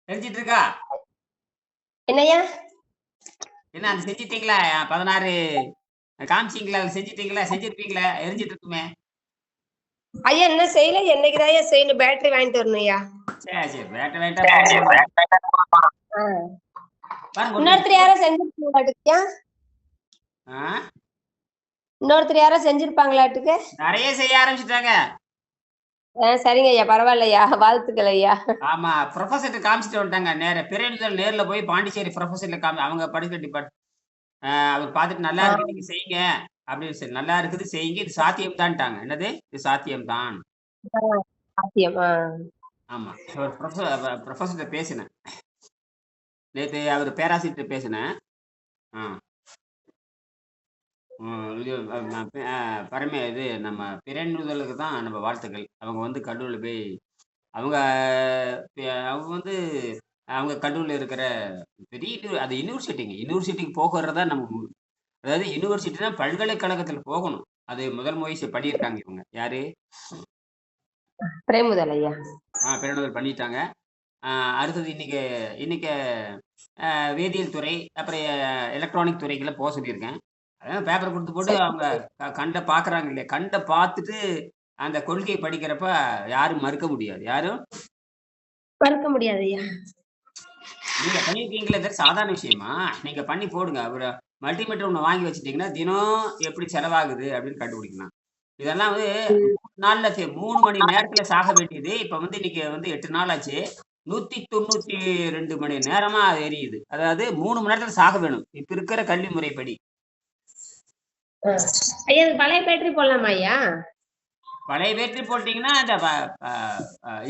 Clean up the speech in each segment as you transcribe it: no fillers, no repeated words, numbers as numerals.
எரிஞ்சிட்டு இருக்கா? என்னய்யா? என்ன அது செஞ்சிட்டீங்களா? 16 காமிச்சீங்களா? செஞ்சிட்டீங்களா? செஞ்சிருப்பீங்களா? எரிஞ்சிட்டு இருக்குமே. ஐயா இன்னும் செய்யல. என்னைக்குதாய்யா செய்யணும்? பேட்டரி வாங்கிட்டு வரணும்யா. சரி பேட்டரி வாங்கிட்டா போதும். பாருங்க இன்னொருத்தர் யாரோ செஞ்சிருப்பாங்களாட்டுக்குயா? இன்னொருத்தர் யாரோ செஞ்சிருப்பாங்களாட்டுக்கு? நிறைய செய்ய ஆரம்பிச்சுட்டாங்க. சரிங்க ஐயா, பரவாயில்லையா, வாழ்த்துக்கள் ஐயா. ஆமா, ப்ரொஃபசர்ட்ட காமிச்சிட்டு வந்துட்டாங்க. பிறையணிதல் நேர்ல போய் பாண்டிச்சேரி ப்ரொஃபசர்ல அவங்க படிக்கிற டிபார்ட் அவர் பார்த்துட்டு நல்லா இருக்கு நீங்க செய்யுங்க அப்படின்னு சொல்லி, நல்லா இருக்குது செய்யுங்க, இது சாத்தியம் தான்ட்டாங்க. என்னது இது சாத்தியம் தான். சாத்தியம். ஆமா, ஒரு ப்ரொஃபசர்ட்ட பேசினேன் நேற்று, அவர் பேராசிரியர் பேசினேன். இது இது நம்ம பிறையணிதலுக்கு தான் நம்ம வாழ்த்துக்கள். அவங்க வந்து கல்லூரியில் போய் அவங்க அவங்க வந்து அவங்க கல்லூரியில் இருக்கிற பெரிய அது யூனிவர்சிட்டிக்கு போகிறதா நம்ம, அதாவது யூனிவர்சிட்டினா பல்கலைக்கழகத்தில் போகணும். அது முதல் முயற்சி பண்ணியிருக்காங்க இவங்க. யாரு? பிரேமுதல் ஐயா. பிறந்தவர் பண்ணிட்டாங்க. அடுத்தது இன்னைக்கு இன்னைக்கு வேதியியல் துறை, அப்புறம் எலக்ட்ரானிக் துறைகளை போக சொல்லியிருக்கேன். அதான் பேப்பர் கொடுத்து போட்டு அவங்க கண்ட பார்க்குறாங்க இல்லையா, கண்ட பார்த்துட்டு அந்த கொள்கையை படிக்கிறப்ப யாரும் மறுக்க முடியாது. யாரும் மறுக்க முடியாது ஐயா. நீங்க பண்ணிருக்கீங்களே, சாதாரண விஷயமா? நீங்க பண்ணி போடுங்க. ஒரு மல்டிமீட்டர் ஒண்ணு வாங்கி வச்சுட்டீங்கன்னா தினம் எப்படி செலவாகுது அப்படின்னு கண்டுபிடிக்கலாம். இதெல்லாம் வந்து 3 நாள்ல 3 மணி நேரத்துல சாக வேண்டியது இப்ப வந்து இன்னைக்கு வந்து 8 நாள் ஆச்சு. 192 மணி நேரமா அது எரியுது. அதாவது 3 மணி நேரத்துல சாக வேணும் இப்ப இருக்கிற கல்வி முறைப்படி. ஐயா பழைய பேட்டரி போடலாமா ஐயா? பழைய பேட்டரி போட்டீங்கன்னா அந்த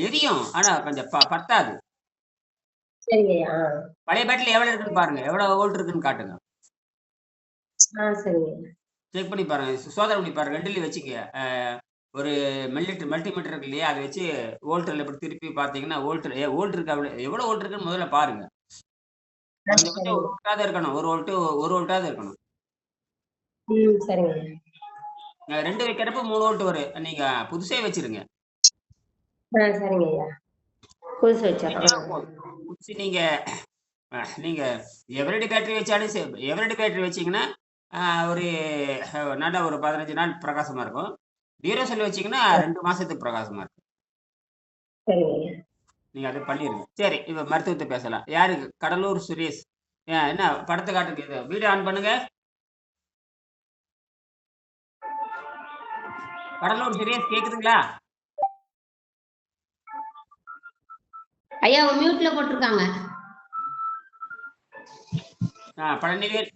எரியும், ஆனா கொஞ்சம் பத்தாது. சரிங்கய்யா. பழைய பேட்டரியில எவ்வளவு இருக்குன்னு பாருங்க, எவ்வளவு வோல்ட் இருக்குன்னு காட்டுங்க. சரிங்க. செக் பண்ணி பாருங்க, சோதனை பண்ணி பாருங்க. ரெண்டுலயும் வச்சுக்க. ஒரு மல்டிமீட்டர் இருக்கு இல்லையா, அதை வச்சு வோல்ட்ல இப்படி திருப்பி பார்த்தீங்கன்னா வோல்ட் இருக்கு, எவ்வளவு வோல்ட் இருக்குன்னு முதல்ல பாருங்க. கொஞ்சம் ஒரு வோல்ட்டாவது இருக்கணும், ஒரு வோல்ட்டாவது இருக்கணும். சரிங்க. 2 வைக்கிறப்ப 3 வோல்ட் வரும். நீங்க புதுசே வச்சிருங்க. சரிங்க ஐயா, புதுசு வச்சிடறோம். புதுசு நீங்க எவரடி பேட்டரி வச்சாலும் எவரடி பேட்டரி வச்சீங்கன்னா ஒரு நல்ல ஒரு 15 நாள் பிரகாசமா இருக்கும். டியூரேஷன் வச்சீங்கன்னா 2 மாசத்துக்கு பிரகாசமா இருக்கும். நீங்க அதை பண்ணிருங்க. சரி, இப்ப மருத்துவத்தை பேசலாம். யாரு? கடலூர் சுரேஷ். என்ன படத்தை காட்டுக்கு வீடியோ ஆன் பண்ணுங்க. கடலூர் சுரேஷ் கேக்குதுங்களா? ஐயா மியூட்ல போட்டிருக்காங்க. பழனிவேல்.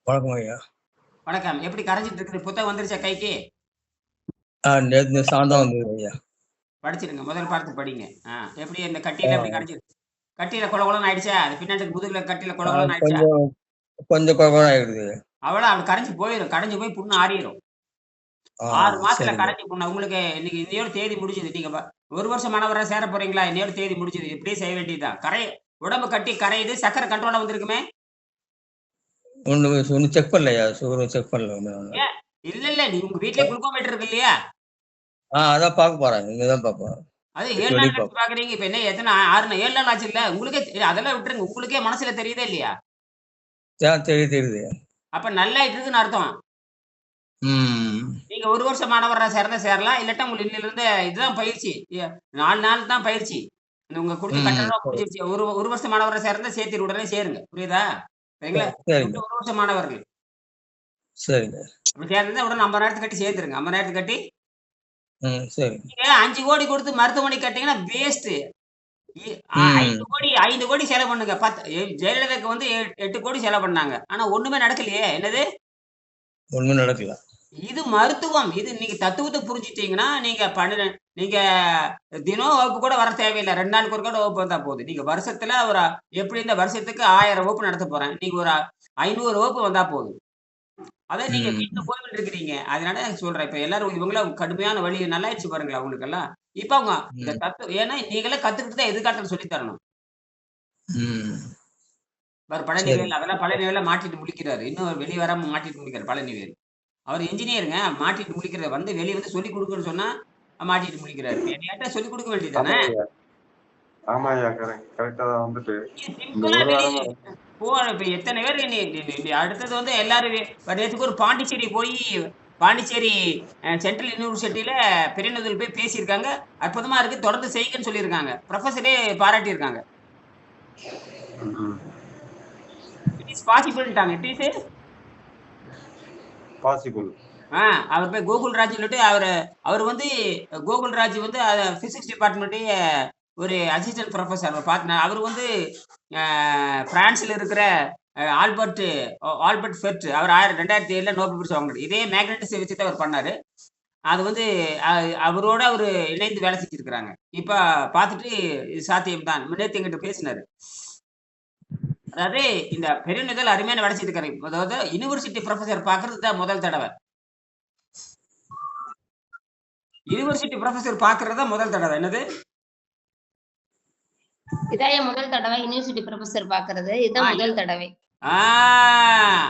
வணக்கம் ஐயா. வணக்கம். எப்படி கரைஞ்சிட்டு இருக்குது? புத்தகம் வந்துருச்சா கைக்கு? நேத்து சாயந்தரம் வந்தது ஐயா. படிச்சிருங்க, முதல் பாடத்தை படிங்க. எப்படி இந்த கட்டியில எப்படி கரைஞ்சிருக்கு? கட்டியில கொலகொலன்னு ஆயிடுச்சா? அது பின்னாடி முதுகுல கட்டியில கொலகொலன்னு ஆயிடுச்சா? கொஞ்சம் கொலகொலம் ஆயிடுது. அவ்வளவு அது கரைஞ்சு போயிடும். கரைஞ்சு போய் புண்ணு ஆறிடும். 6 மாசத்துல கரைஞ்சி புண்ணு. உங்களுக்கு இன்னைக்கு இன்னையோட தேதி முடிஞ்சது. நீங்க 1 வருஷம் மாணவரா சேர போறீங்களா? இன்னையோட தேதி முடிஞ்சது. இப்படியே செய்ய வேண்டியதுதான். உடம்பு கட்டி கரையுது. சக்கரை கண்ட்ரோலா வந்திருக்குமே. ஒண்ணு செக் பண்ணலையா? சுகர் செக் பண்ணல. இல்ல நீ உங்க வீட்லயே குளுக்கோமீட்டர் இருக்கு இல்லையா? அதான் பார்க்க போறேன். நீங்கதான் பார்ப்போம். அது 7 நாள் கழிச்சு பாக்குறீங்க. இப்ப என்ன எத்தனை 7 நாள் ஆச்சு இல்ல? உங்களுக்கே அதெல்லாம் விட்டுருங்க. உங்களுக்கே மனசுல தெரியுதா இல்லையா? தெரியுது. அப்ப நல்லா இருக்குன்னு அர்த்தம். நீங்க 1 வருஷம் மாணவரா சேரலாம். இல்லாட்டா உங்களுக்கு இன்னில இருந்து இதுதான் பயிற்சி. 4 நாள் தான் பயிற்சி. உங்க கொடுத்த கட்டணம் முடிஞ்சிருச்சு. ஒரு வருஷம் மாணவரா சேர்ந்தா சேர்த்து உடனே சேருங்க. புரியுதா? சரிங்களா? 1 வருஷம் மாணவர்கள். சரிங்க. சேர்ந்தா உடனே 50,000 கட்டி சேர்த்துருங்க. 50,000 கட்டி. நீங்க 5 கோடி கொடுத்து மருத்துவமனை கட்டிங்கன்னா வேஸ்ட். 5 கோடி செலவு பண்ணுங்க. ஜெயலலிதாக்கு வந்து 8 கோடி செலவு பண்ணாங்க. ஆனா ஒண்ணுமே நடக்கலையே. என்னது? ஒண்ணும் நடக்கல. இது மருத்துவம். இது நீங்க தத்துவத்தை புரிஞ்சுட்டீங்கன்னா நீங்க தினம் வகுப்பு கூட வர தேவையில்லை. 2 நாளுக்கு ஒரு கூட வகுப்பு வந்தா போதும். நீங்க வருஷத்துல எப்படி இந்த வருஷத்துக்கு 1000 வகுப்பு நடத்த போறேன். நீங்க ஒரு 500 வகுப்பு வந்தா போதும். அதை நீங்க வீட்டுல போய்கிட்டு இருக்கிறீங்க. அதனால சொல்றேன். இப்ப எல்லாரும் இவங்களும் கடுமையான வழி நல்லாயிடுச்சு பாருங்களா அவங்களுக்கு எல்லாம். இப்ப அவங்க இந்த தத்துவம், ஏன்னா நீங்களே கத்துக்கிட்டு தான் எதிர்காலத்துல சொல்லி தரணும். பழனிவேல் அதெல்லாம் பழனிவேல மாட்டிட்டு முடிக்கிறாரு. இன்னும் வெளியே வராம மாட்டிட்டு முடிக்கிறார் பழனிவேல். அவர் இன்ஜினியருங்க. மாட்டிட்டு முடிக்கிறத வெளியே வந்து சொல்லி கொடுக்குன்னு சொன்னா மாட்டிட்டு முடிக்கிறாரு. என்னையாட்ட சொல்லிக் கொடுக்க வேண்டியதானே? ஆமா ஐயா, கரெக்டா தான் வந்துட்டு இந்த சிம்பிளா ஒரு வாரமா இப்ப எத்தனை பேர் அடுத்தது வந்து எல்லாரும் நேற்றுக்கு ஒரு பாண்டிச்சேரி போய் பாண்டிச்சேரி சென்ட்ரல் யூனிவர்சிட்டியில பெரியநூதல் போய் பேசியிருக்காங்க. அற்புதமா இருக்கு, தொடர்ந்து செய்யுங்கன்னு சொல்லியிருக்காங்க. ப்ரொஃபஸரே பாராட்டி இருக்காங்க. இட் இஸ் பாசிபிள்ட்டாங்க. It is possible. அவர் போய் கோகுல்ராஜ் சொல்லிட்டு அவர் வந்து கோகுல்ராஜ் வந்து பிசிக்ஸ் டிபார்ட்மெண்ட்டே ஒரு அசிஸ்டன்ட் ப்ரொஃபஸர் பார்த்தேன். அவர் வந்து பிரான்ஸ்ல இருக்கிற ஆல்பர்ட் ஃபெர்ட், அவர் 2007 நோபல் பரிசு வாங்கினார். இதே மேக்னட்டிக்ஸ் வச்சு தான் அவர் பண்ணாரு. அது வந்து அவரோட அவர் இணைந்து வேலை செஞ்சிருக்கிறாங்க. இப்ப பார்த்துட்டு இது சாத்தியம் தான். நேற்று எங்கிட்ட பேசினாரு. அதாவது இந்த பெரியநூதல் அருமையான வேலை செஞ்சிருக்காரு. அதாவது யூனிவர்சிட்டி ப்ரொஃபஸர் பார்க்கறது தான் முதல் தடவை. யூனிவர்சிட்டி ப்ரொஃபஸர் பார்க்கறது தான் முதல் தடவை. என்னது? இதான் முதல் தடவை யூனிவர்சிட்டி ப்ரொஃபசர் பாக்குறது. இதுதான் முதல் தடவை.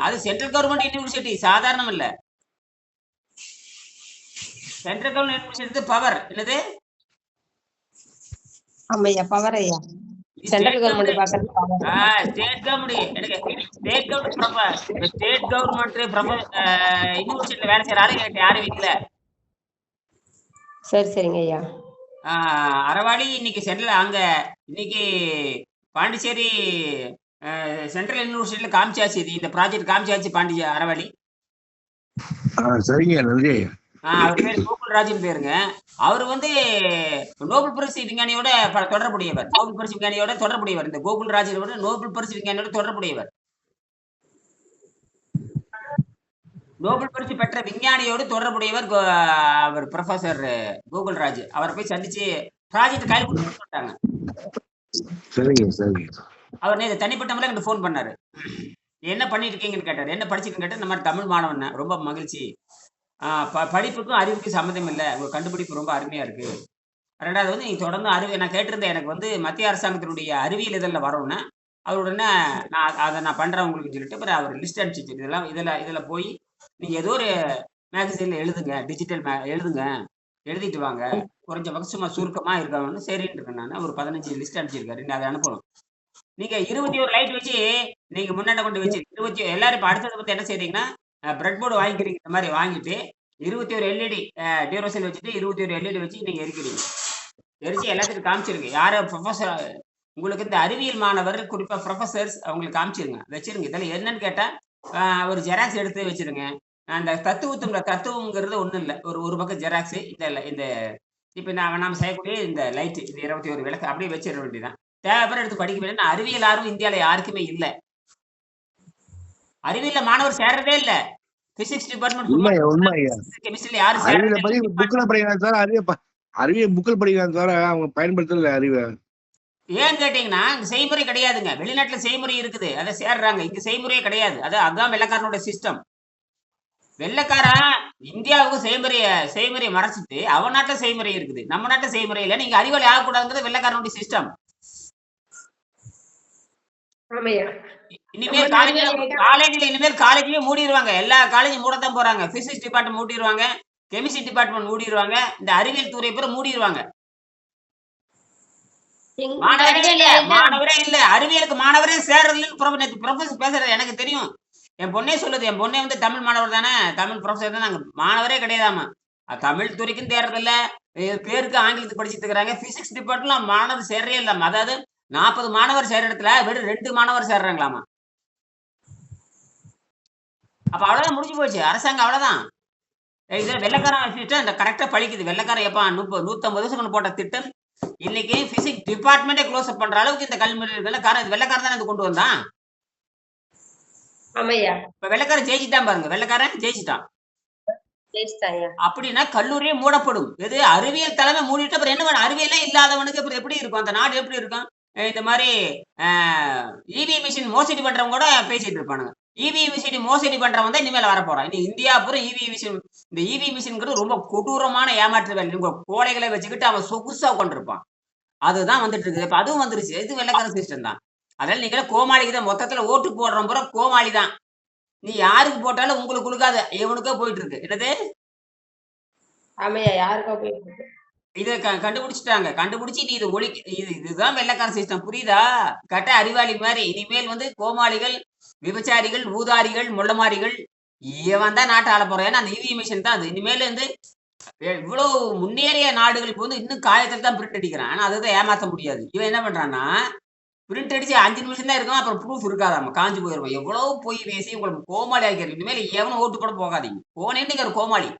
அது சென்ட்ரல் கவர்மெண்ட் யூனிவர்சிட்டி, சாதாரணம் இல்ல. Central government university power. என்னது? ஆமையா, பவர் ஐயா. சென்ட்ரல் கவர்மெண்ட் பாக்குறது பவர். ஸ்டேட் கவர்மெண்ட் யூனிவர்சிட்டில வேலை செய்யறாரு. யாரும் வீட்டுல சரி சரிங்க ஐயா. அறவாளி இன்னைக்கு சென்ட்ரல் அங்க இன்னைக்கு பாண்டிச்சேரி சென்ட்ரல் யூனிவர்சிட்டியில காமிச்சாச்சு. இந்த ப்ராஜெக்ட் காமிச்சாச்சு பாண்டிச்சேரி அறவாளி. சரிங்க, நன்றி. அவர் பேர் கோகுல்ராஜன் பேருங்க. அவர் வந்து நோபல் பரிசு விஞ்ஞானியோட தொடர்புடையவர். நோபல் பரிசு விஞ்ஞானியோட தொடர்புடையவர். இந்த கோகுல்ராஜன் நோபல் பரிசு விஞ்ஞானியோட தொடர்புடையவர். நோபல் பரிசு பெற்ற விஞ்ஞானியோடு தொடர்புடையவர். அவர் ப்ரொஃபசர் கோகுல்ராஜ். அவரை போய் சந்திச்சு ப்ராஜெக்ட் கையில் கொடுத்தாங்க. அவர் நேற்று தனிப்பட்ட முறையில் எனக்கு ஃபோன் பண்ணாரு. என்ன பண்ணிட்டு இருக்கீங்கன்னு கேட்டார். என்ன படிச்சுட்டு கேட்டார். இந்த மாதிரி தமிழ் மாணவன், ரொம்ப மகிழ்ச்சி. படிப்புக்கும் அறிவுக்கும் சம்மந்தம் இல்லை, உங்க கண்டுபிடிப்பு ரொம்ப அருமையா இருக்கு. ரெண்டாவது வந்து நீங்க தொடர்ந்து நான் கேட்டிருந்தேன், எனக்கு வந்து மத்திய அரசாங்கத்தினுடைய அறிவியல் இதழில் வரணும்னா அவர் உடனே நான் பண்றேன் உங்களுக்கு சொல்லிட்டு அப்புறம் அவர் லிஸ்ட் அடிச்சு இதுல போய் நீங்க ஏதோ ஒரு மேகசின்ல எழுதுங்க, டிஜிட்டல் எழுதுங்க, எழுதிட்டு வாங்க, குறைஞ்சபட்சமா சுருக்கமா இருக்கணும்னு சரின்னு இருக்கேன். நான் ஒரு 15 லிஸ்ட் அனுப்பிச்சிருக்காரு. நீங்க அதை அனுப்பணும். நீங்க 21 லைட் வச்சு நீங்க முன்னாடி கொண்டு வச்சு 20 எல்லாரும் இப்ப அடுத்ததை பத்தி என்ன செய்றீங்கன்னா, பிரெட் போர்டு வாங்கிக்கிறீங்க. இந்த மாதிரி வாங்கிட்டு 21 எல்இடி டியூரோசெல் வச்சுட்டு 21 எல்இடி வச்சு நீங்க எரிக்கிறீங்க. எரிச்சு எல்லாத்துக்கும் காமிச்சிருங்க. யார ப்ரொஃபஸர் உங்களுக்கு இந்த அறிவியல் மாணவர், குறிப்பா ப்ரொஃபசர்ஸ் அவங்களுக்கு காமிச்சிருங்க, வச்சிருங்க. இதில் என்னன்னு கேட்டா ஒரு ஜெராக்ஸ் எடுத்து வச்சிருங்க. அந்த தத்துவங்கிறது ஒண்ணும் இல்லை, ஒரு பக்கம் ஜெராக்ஸ். இந்த இப்ப நாம செய்யக்கூடிய இந்த லைட், இந்த 21 விளக்கு அப்படியே வச்சிட வேண்டியதான். தேவைப்பட எடுத்து படிக்க வேண்டிய. அறிவியல் ஆர்வம் இந்தியாவில யாருக்குமே இல்லை. அறிவியல்ல மாணவர் சேர்றதே இல்ல. பிசிக்ஸ் டிபார்ட்மெண்ட் கெமிஸ்ட்ரியில யாரும் அறிவியல் புக்கில் படிக்கிறாங்க தவிர அவங்க பயன்படுத்தல அறிவை. ஏன்னு கேட்டீங்கன்னா இங்க செய்முறை கிடையாதுங்க. வெளிநாட்டுல செய்முறை இருக்குது, அதை சேர்றாங்க. இங்க செய்முறையே கிடையாது. அதுதான் வெள்ளக்காரனோட சிஸ்டம். வெள்ளக்காரன் இந்தியாவுக்கு செய்முறையை மறைச்சிட்டு அவன் நாட்டுல செய்முறை இருக்குது, நம்ம நாட்டுல செய்முறை இல்லை. நீங்க அறிவாளி ஆகக்கூடாதுங்கிறது வெள்ளக்காரனுடைய சிஸ்டம். இனிமேல் காலேஜ்லயே மூடிடுவாங்க. எல்லா காலேஜும் மூடத்தான் போறாங்க. பிசிக்ஸ் டிபார்ட்மெண்ட் மூடிடுவாங்க, கெமிஸ்ட்ரி டிபார்ட்மெண்ட் மூடிடுவாங்க, இந்த அறிவியல் துறை பேர் மூடிடுவாங்க. மாணவரே இல்ல, அறிவியலுக்கு மாணவரே சேர்றதுன்னு ப்ரொஃபசர் பேசுறது எனக்கு தெரியும். என் பொண்ணே சொல்லுது. என் பொண்ணே வந்து தமிழ் மாணவர் தானே, தமிழ் ப்ரொஃபசர் தான். நாங்க மாணவரே கிடையாதாமா. தமிழ் துறைக்கும் தேர்றதில்ல, பேருக்கு ஆங்கிலத்துக்கு படிச்சுட்டு இருக்கிறாங்க. பிசிக்ஸ் டிபார்ட்மெண்ட் மாணவர் சேர்றே இல்லாம, அதாவது 40 மாணவர் சேர்ற இடத்துல வெறும் 2 மாணவர் சேர்றாங்களாமா. அப்ப அவ்வளவுதான், முடிஞ்சு போச்சு. அரசாங்கம் அவ்வளவுதான். இது வெள்ளக்காரன் திட்டம் இந்த கரெக்டா பழிக்குது. வெள்ளக்காரன் எப்ப 150 வருஷம் போட்ட திட்டம் இன்னைக்கு பிசிக்ஸ் டிபார்ட்மெண்டே க்ளோஸ் அப் பண்ற அளவுக்கு இந்த கல்வி வெள்ளக்காரன் தானே இது கொண்டு வந்தான். இப்ப வெள்ளக்காரன் ஜெயிச்சுட்டான் பாருங்க. வெள்ளக்காரன் ஜெயிச்சுட்டான். அப்படின்னா கல்லூரியே மூடப்படும். எது அறிவியல் தலைமை மூடிட்டு அப்புறம் என்ன வேணும்? அறிவியலே இல்லாதவனுக்கு அப்புறம் எப்படி இருக்கும் அந்த நாடு? எப்படி இருக்கும்? இந்த மாதிரி இவி மிஷின் மோசடி பண்றவங்க கூட பேசிட்டு இருப்பானுங்க. இவி மிஷின் மோசடி பண்றவங்க தான் இனிமேல் வரப்போறான். இனி இந்தியா பூரா இவி மிஷின், இந்த இவி மிஷின்ங்கிறது ரொம்ப கொடூரமான ஏமாற்று வேலை. உங்க கோழைகளை வச்சுக்கிட்டு அவன் சொகுசா கொண்டிருப்பான். அதுதான் வந்துட்டு இருக்குது. இப்ப அதுவும் வந்துருச்சு. இது வெள்ளக்கார சிஸ்டம் தான். அதனால நீங்க கோமாளிக்கு தான் மொத்தத்துல ஓட்டு போடுற பூரா கோமாளி தான். நீ யாருக்கு போட்டாலும் உங்களுக்கு கொடுக்காத, இவனுக்கோ போயிட்டு இருக்கு. என்னது? ஆமையா, யாருக்கோ போயிட்டு இருக்கு. இத கண்டுபிடிச்சிட்டாங்க. கண்டுபிடிச்சு நீ இதுதான் வெள்ளைக்கார சிஸ்டம் புரியுதா? கட்ட அறிவாளி மாதிரி இனிமேல் வந்து கோமாளிகள், விபச்சாரிகள், ஊதாரிகள், முள்ளமாரிகள் இவன் தான் நாட்டை ஆள போறான். ஏன்னா அந்த இவி மிஷின் தான் அது. இனிமேல் வந்து இவ்வளவு முன்னேறிய நாடுகளுக்கு வந்து இன்னும் காயத்துல தான் பிரிண்ட் அடிக்கிறான். ஆனா அதுதான் ஏமாத்த முடியாது. இவன் என்ன பண்றான்னா பிரிண்ட் அடிச்சு 5 நிமிஷம் தான் இருக்கும். அப்புறம் ப்ரூஃப் இருக்காதாம காஞ்சு போயிருவோம். எவ்வளவு பொய் பேசி உங்களுக்கு கோமாளி ஆக்கிறது. இனிமேல் எவனும் ஓட்டு போட போகாதீங்க. போனேன்னு நீங்க ஒரு கோமாளி.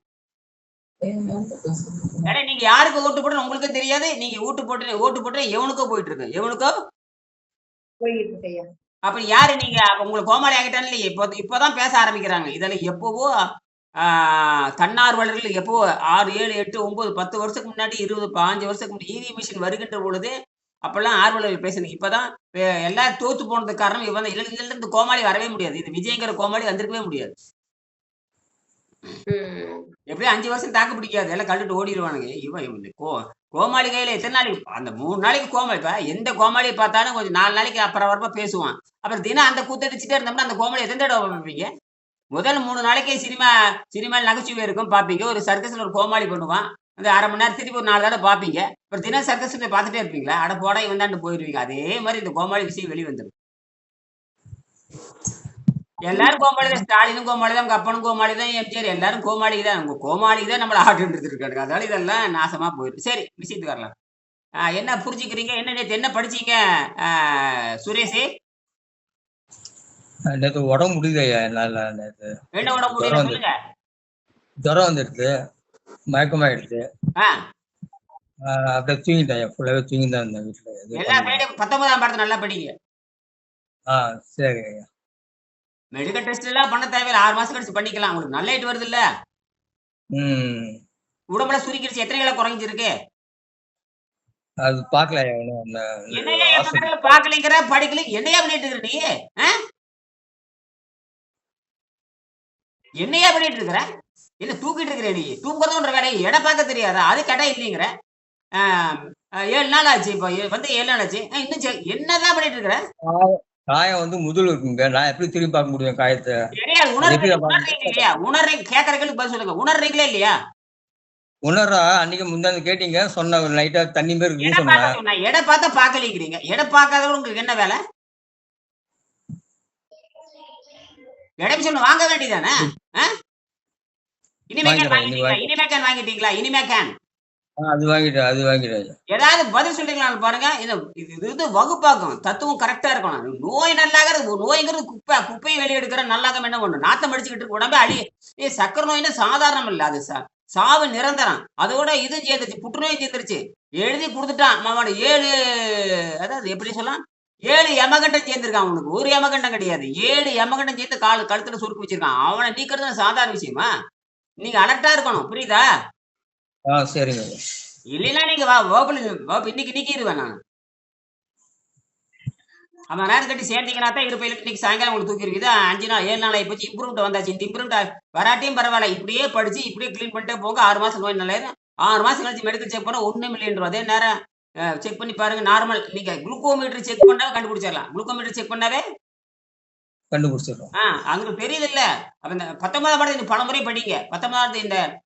ஏன்னா நீங்க யாருக்கு ஓட்டு போடுறது உங்களுக்கு தெரியாது. நீங்க ஓட்டு போட்டு எவனுக்கோ போயிட்டு இருக்கு. எவனுக்கோ போயிட்டு இருக்கு ஐயா. அப்ப யாரு நீங்க? அப்ப உங்களுக்கு கோமாளி ஆகிட்டான்னு இல்லையே. இப்பதான் பேச ஆரம்பிக்கிறாங்க. இதெல்லாம் எப்பவோ தன்னார்வலர்கள் எப்போ 6, 7, 8, 9, 10 வருஷத்துக்கு முன்னாடி 20, 15 வருஷத்துக்கு முன்னாடி இவி மிஷின் வருகின்ற பொழுது அப்பெல்லாம் ஆர்வலர்கள் பேசுனீங்க. இப்பதான் எல்லாம் தோத்து போனதுக்கு காரணம் இவன் தான். இல்ல இந்த கோமாளி வரவே முடியாது. இது விஜய்ங்கிற கோமாளி வந்திருக்கவே முடியாது. எப்படியும் 5 வருஷம் தாக்கு பிடிக்காது. எல்லாம் கழுட்டு ஓடிடுவானுங்க. இவன் கோமாளி கையில எத்தனை நாளைக்கு அந்த 3 நாளைக்கு கோமாளி. இப்ப எந்த கோமாளியை பார்த்தாலும் கொஞ்சம் 4 நாளைக்கு அப்புறம் வரப்ப பேசுவான். அப்புறம் தினம் அந்த கூத்தடிச்சுட்டே இருந்தோம்னா அந்த கோமாளி எத்தனை தடவை பார்ப்பீங்க? முதல் 3 நாளைக்கு சினிமா நகைச்சுவை இருக்கும் பார்ப்பீங்க. ஒரு சர்க்கஸ்ல ஒரு கோமாளி பண்ணுவான். அந்த 1/2 மணி நேரம் திருப்பி ஒரு 4 தடவை பார்ப்பீங்க. அப்புறம் தினம் சர்க்கஸ் போய் பார்த்துட்டே இருப்பீங்களா? அட போடா இவன் தான் போயிருவீங்க. அதே மாதிரி இந்த கோமாளி விஷயம் வெளிவந்துடும். எல்லாரும் கோமாளி தான். ஸ்டாலினும் கோமாளி தான், உங்க அப்பனும் கோமாளி தான், எம்ஜிஆர் எல்லாரும் கோமாளி தான். உங்க கோமாளி தான் நம்மள ஆட்டு இருக்காங்க. அதனால இதெல்லாம் நாசமா போயிடும். சரி விஷயத்துக்கு வரலாம். என்ன புரிஞ்சுக்கிறீங்க? என்ன நேத்து என்ன படிச்சீங்க சுரேஷ்? நேற்று உடம்பு முடியுது ஐயா. என்னால நேற்று என்ன உடம்பு முடியல சொல்லுங்க. ஜுரம் வந்துடுது, மயக்கமாயிடுச்சு. ஆஹ் அப்படியே தூங்கிட்டேன் ஐயா. ஃபுல்லாவே தூங்கி தான் இருந்தேன் வீட்டுல. எல்லா ஃப்ரைடே 19ஆம் பாடத்தை நல்லா படிங்க. சரி ஐயா. மெடிக்கல் டெஸ்ட் எல்லாம் பண்ண தேவையில்லை. 6 மாசம் கழிச்சு பண்ணிக்கலாம். உங்களுக்கு நல்ல ஐட்டு வருது இல்ல? உடம்புல சுருக்கிடுச்சு. எத்தனை கிலோ குறைஞ்சிருக்கு? அது பாக்கல ஐயா. என்னையா பாக்கலைங்கிற படிக்கல என்னையா பண்ணிட்டு இருக்கிற நீ? என்னையா பண்ணிட்டு இருக்கிற? என்ன தூக்கிட்டு இருக்கிற நீ? தூங்குறதுன்ற வேலை எடை பார்க்க தெரியாதா? அது கடை இல்லைங்கிற. 7 நாள் ஆச்சு. இப்போ வந்து 7 நாள் ஆச்சு. இன்னும் என்னதான் பண்ணிட்டு இருக்கிற? காயம் வந்து முதுல் இருக்குங்க. நான் எப்படி திரும்பி பார்க்க முடியும் காயத்தை? உணர்றீங்க கேட்கறதுக்கு பதில் சொல்லுங்க. உணர்றீங்களா இல்லையா? உணர்றா. அன்னைக்கு முந்தாந்து கேட்டீங்க, சொன்ன லைட்டா தண்ணி பேர் இருக்குன்னு சொன்னேன். எடை பார்த்தா பாக்கலிங்கிறீங்க. எடை பார்க்காதவங்க உங்களுக்கு என்ன வேலை? எடை சொன்ன வாங்க வேண்டியதானே? இனிமே கேன் வாங்கிட்டீங்களா? இனிமே கேன் அது வாங்கிட்டேன். ஏதாவது பதில் சொல்றீங்களா பாருங்க. இது வகுப்பாக்கும். தத்துவம் கரெக்டா இருக்கணும். நோய் நல்லாகிறது. நோய்ங்கிறது குப்பையை வெளியெடுக்கிற நல்லாகம் என்ன பண்ணும்? நாத்தம் அடிச்சுக்கிட்டு இருக்கு. உடம்பே அழி. சக்கரை நோய்னா சாதாரணம் இல்ல. அது சாவு நிரந்தரம். அதோட இது சேர்ந்துருச்சு. புற்றுநோய் சேர்ந்துருச்சு. எழுதி கொடுத்துட்டான். மாமாடு 7 அதாவது எப்படி சொல்லலாம் 7 யமகண்டம் சேர்ந்திருக்கான். அவனுக்கு ஒரு யமகண்டம் கிடையாது. 7 யமகண்டம் சேர்த்து கழுத்துல சுருக்கு வச்சிருக்கான். அவனை நீக்கிறது சாதாரண விஷயமா? நீங்க அலர்ட்டா இருக்கணும். புரியுதா? சரிங்க. இல்லைன்னா நீங்க இன்னைக்கு நீக்கிடுவேன் நான். அவன் நேரம் கட்டி சேர்ந்தீங்கன்னா தான் இருப்ப. இன்னைக்கு சாயங்காலம் உங்களுக்கு தூக்கி இருக்குது. 5 நாள் 7 நாள் ஆகி போச்சு. இம்ப்ரூவ்மெண்ட் வந்தாச்சு. இந்த இம்ப்ரூவ்மெண்ட் வராட்டியும் பரவாயில்ல. இப்படியே படிச்சு இப்படியே கிளீன் பண்ணிட்டே போங்க. 6 மாசம் நோய் நல்லா 6 மாசம் கழிச்சு மெடிக்கல் செக் பண்ணா 1 மில்லியன் ரூபா. அதே நேரம் செக் பண்ணி பாருங்க. நார்மல் நீங்க குளுக்கோமீட்டர் செக் பண்ணாவே கண்டுபிடிச்சிடலாம். குளுக்கோமீட்டர் செக் பண்ணாவே கண்டுபிடிச்சிடலாம். அங்க தெரியுது இல்ல? அப்ப இந்த 19ஆம் பாடத்தை பல முறை படிங்க. 19ஆவது